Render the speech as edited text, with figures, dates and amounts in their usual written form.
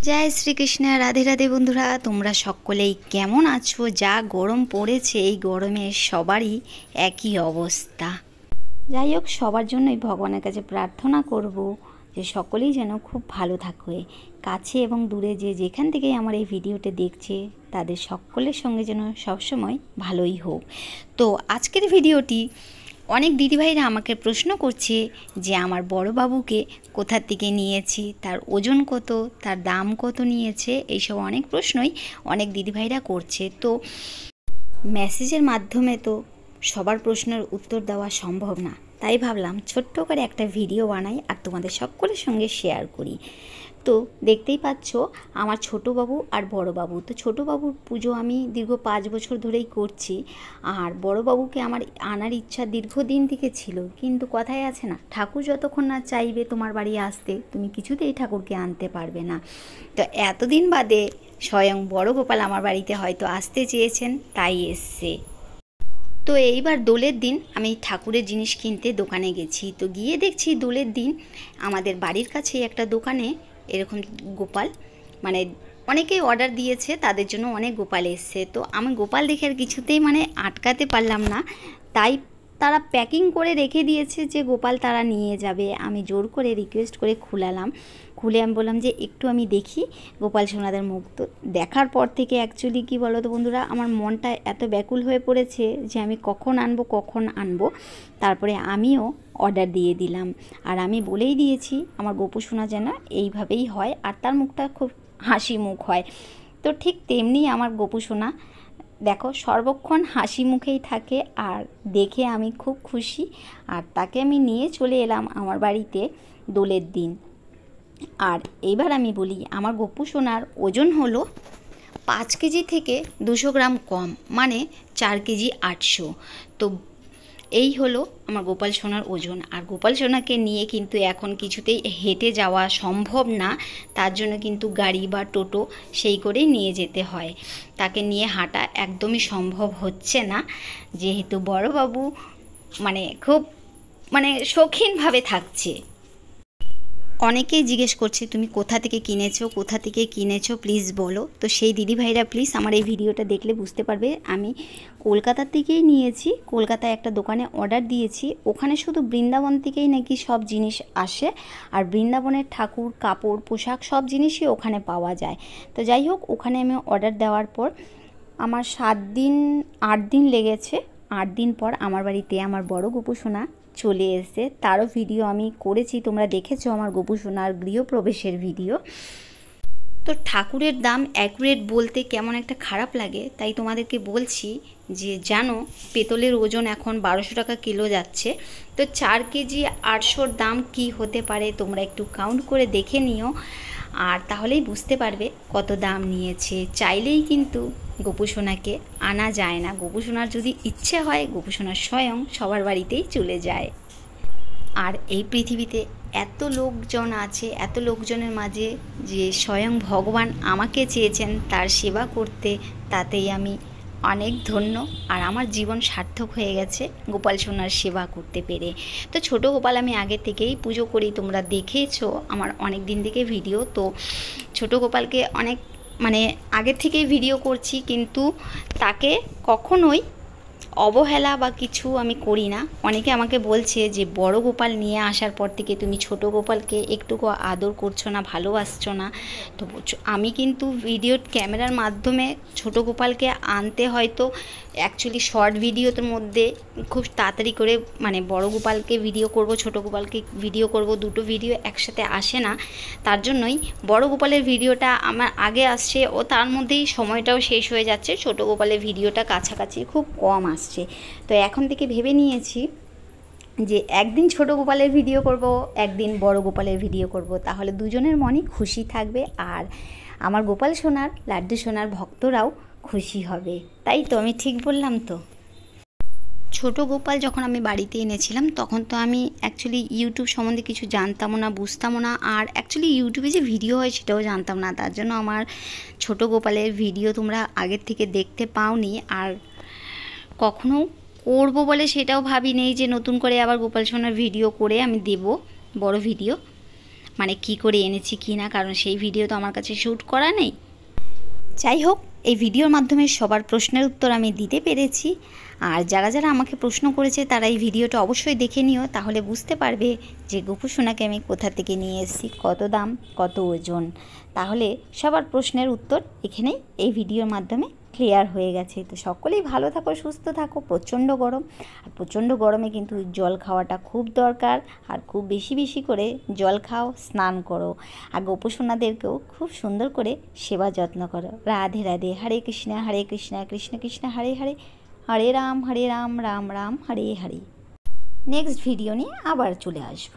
जय श्रीकृष्ण राधे राधे बंधुरा তোমরা সকলেই কেমন আছো। যা গরম পড়েছে এই গরমে সবারই একই অবস্থা। যাই হোক সবার জন্যই ভগবানের কাছে প্রার্থনা করব যে সকলেই যেন খুব ভালো থাকে, কাছে এবং দূরে যে যেখান থেকেই আমার এই ভিডিওটা দেখছে তাদের সকলের সঙ্গে যেন সবসময় ভালোই হোক। তো আজকের ভিডিওটি অনেক দিদিভাইরা আমাকে প্রশ্ন করছে যে আমার বড় বাবুকে কোথা থেকে নিয়েছি, তার ওজন কত, তার দাম কত নিয়েছে, এইসব অনেক প্রশ্নই অনেক দিদিভাইরা করছে। তো মেসেজের মাধ্যমে তো সবার প্রশ্নের উত্তর দেওয়া সম্ভব না, তাই ভাবলাম ছোট্ট করে একটা ভিডিও বানাই আর তোমাদের সকলের সঙ্গে শেয়ার করি। তো দেখতেই পাচ্ছ আমার ছোটো বাবু আর বড় বাবু। তো ছোটো বাবুর পুজো আমি দীর্ঘ 5 বছর ধরেই করছি, আর বড় বাবুকে আমার আনার ইচ্ছা দীর্ঘদিন থেকে ছিল, কিন্তু কথায় আছে না, ঠাকুর যতক্ষণ না চাইবে তোমার বাড়ি আসতে তুমি কিছুতেই ঠাকুরকে আনতে পারবে না। তো এতদিন বাদে স্বয়ং বড় গোপাল আমার বাড়িতে হয়তো আসতে চেয়েছেন, তাই এসছে। তো এইবার দোলের দিন আমি ঠাকুরের জিনিস কিনতে দোকানে গেছি। তো গিয়ে দেখছি দোলের দিন আমাদের বাড়ির কাছেই একটা দোকানে এরকম গোপাল, মানে অনেকেই অর্ডার দিয়েছে, তাদের জন্য অনেক গোপাল এসছে। তো আমি গোপাল দেখে আর কিছুতেই আটকাতে পারলাম না, তাই তারা প্যাকিং করে রেখে দিয়েছে যে গোপাল তারা নিয়ে যাবে। আমি জোর করে রিকোয়েস্ট করে খুলে আমি বললাম যে একটু আমি দেখি গোপাল সোনাদের মুখ। তো দেখার পর থেকে অ্যাকচুয়ালি কী বলো তো বন্ধুরা, আমার মনটা এত ব্যাকুল হয়ে পড়েছে যে আমি কখন আনবো। তারপরে আমিও অর্ডার দিয়ে দিলাম, আর আমি বলেই দিয়েছি আমার গোপু সোনা যেন এইভাবেই হয় আর তার মুখটা খুব হাসি মুখ হয়। তো ঠিক তেমনি আমার গোপু সোনা দেখো সর্বক্ষণ হাসি মুখেই থাকে, আর দেখে আমি খুব খুশি। আর তাকে আমি নিয়ে চলে এলাম আমার বাড়িতে দোলের দিন। আর এইবার আমি বলি আমার গোপু সোনার ওজন হলো 5 কেজি থেকে 200 গ্রাম কম, মানে 4 কেজি 800। তো এই হলো আমার গোপাল সোনার ওজন। আর গোপাল সোনাকে নিয়ে কিন্তু এখন কিছুতেই হেঁটে যাওয়া সম্ভব না, তার জন্য কিন্তু গাড়ি বা টোটো সেই করেই নিয়ে যেতে হয়। তাকে নিয়ে হাঁটা একদমই সম্ভব হচ্ছে না, যেহেতু বড়বাবু খুব শৌখিনভাবে থাকছে। অনেকেই জিজ্ঞেস করছে তুমি কোথা থেকে কিনেছো প্লিজ বলো। তো সেই দিদিভাইরা প্লিজ আমার এই ভিডিওটা দেখলে বুঝতে পারবে আমি কলকাতার থেকেই নিয়েছি। কলকাতায় একটা দোকানে অর্ডার দিয়েছি, ওখানে শুধু বৃন্দাবন থেকেই নাকি সব জিনিস আসে, আর বৃন্দাবনের ঠাকুর, কাপড়, পোশাক সব জিনিসই ওখানে পাওয়া যায়। তো যাই হোক, ওখানে আমি অর্ডার দেওয়ার পর আমার 8 দিন লেগেছে। 8 দিন পর আমার বাড়িতে আমার বড় গোপু সোনা চলে এসে, তারও ভিডিও আমি করেছি, তোমরা দেখেছো আমার গোপু সোনার গৃহপ্রবেশের ভিডিও। তো ঠাকুরের দাম অ্যাকুরেট বলতে কেমন একটা খারাপ লাগে, তাই তোমাদেরকে বলছি যে জানো পেতলের ওজন এখন 1200 টাকা কিলো যাচ্ছে। তো 4 কেজি 800-র দাম কি হতে পারে তোমরা একটু কাউন্ট করে দেখে নিও, আর তাহলেই বুঝতে পারবে কত দাম নিয়েছে। চাইলেই কিন্তু গোপু সোনাকে আনা যায় না, গোপু সোনার যদি ইচ্ছে হয় গোপু সোনার স্বয়ং সবার বাড়িতেই চলে যায়। আর এই পৃথিবীতে এত লোকজন আছে, এত লোকজনের মাঝে যে স্বয়ং ভগবান আমাকে চেয়েছেন তার সেবা করতে, তাতেই আমি অনেক ধন্য। আর আমার জীবন সার্থক হয়ে গেছে গোপাল সোনার সেবা করতে পেরে। তো ছোট গোপাল আমি আগে থেকেই পুজো করি, তোমরা দেখেছো আমার অনেক দিন থেকে ভিডিও। তো ছোট গোপালকে অনেক আগের থেকেই ভিডিও করছি, কিন্তু তাকে কখনোই অবহেলা বা কিছু আমি করি না। অনেকে আমাকে বলছে যে বড় গোপাল নিয়ে আসার পর থেকে তুমি ছোট গোপালকে একটুকু আদর করছো না, ভালোবাসছো না। তো আমি কিন্তু ভিডিওর ক্যামেরার মাধ্যমে ছোট গোপালকে আনতে হয়তো অ্যাকচুয়ালি শর্ট ভিডিওর মধ্যে খুব তাড়াতাড়ি করে বড় গোপালকে ভিডিও করব, ছোট গোপালকে ভিডিও করব, দুটো ভিডিও একসাথে আসে না। তার জন্যই বড় গোপালের ভিডিওটা আমার আগে আসছে ও তার মধ্যেই সময়টাও শেষ হয়ে যাচ্ছে, ছোট গোপালের ভিডিওটা কাছাকাছি খুব কম আসছে। তো এখন থেকে ভেবে নিয়েছি যে একদিন ছোট গোপালের ভিডিও করব, একদিন বড় গোপালের ভিডিও করব, তাহলে দুজনের মনই খুশি থাকবে, আর আমার গোপাল সোনার, লাড্ডু সোনার ভক্তরাও খুশি হবে। তাই তো আমি ঠিক বললাম তো? ছোট গোপাল যখন আমি বাড়িতে এনেছিলাম তখন তো আমি অ্যাকচুয়ালি ইউটিউব সম্বন্ধে কিছু জানতামও না, বুঝতামও না, আর অ্যাকচুয়ালি ইউটিউবে যে ভিডিও হয় সেটাও জানতাম না। তার জন্য আমার ছোট গোপালের ভিডিও তোমরা আগের থেকে দেখতে পাওনি, আর কখনো করবো বলে সেটাও ভাবি নেই যে নতুন করে আবার গোপাল সোনার ভিডিও করে আমি দেব বড় ভিডিও। মানে কি করে এনেছি কি না, কারণ সেই ভিডিও তো আমার কাছে শ্যুট করা নেই। যাই হোক, এই ভিডিওর মাধ্যমে সবার প্রশ্নের উত্তর আমি দিতে পেরেছি। আর যারা যারা আমাকে প্রশ্ন করেছে তারা এই ভিডিওটা অবশ্যই দেখে নিও, তাহলে বুঝতে পারবে যে গোপু সোনাকে আমি কোথা থেকে নিয়ে এসেছি, কত দাম, কত ওজন। তাহলে সবার প্রশ্নের উত্তর এখানেই এই ভিডিওর মাধ্যমে ক্লিয়ার হয়ে গেছে। তো সকলেই ভালো থাকো, সুস্থ থাকো। প্রচণ্ড গরম, আর প্রচণ্ড গরমে কিন্তু জল খাওয়াটা খুব দরকার। আর খুব বেশি বেশি করে জল খাও, স্নান করো, আর গোপসোনাদেরকেও খুব সুন্দর করে সেবা যত্ন করো। রাধে রাধে। হরে কৃষ্ণ কৃষ্ণ কৃষ্ণ হরে হরে, হরে রাম রাম রাম হরে হরে। নেক্সট ভিডিও নিয়ে আবার চলে আসবো।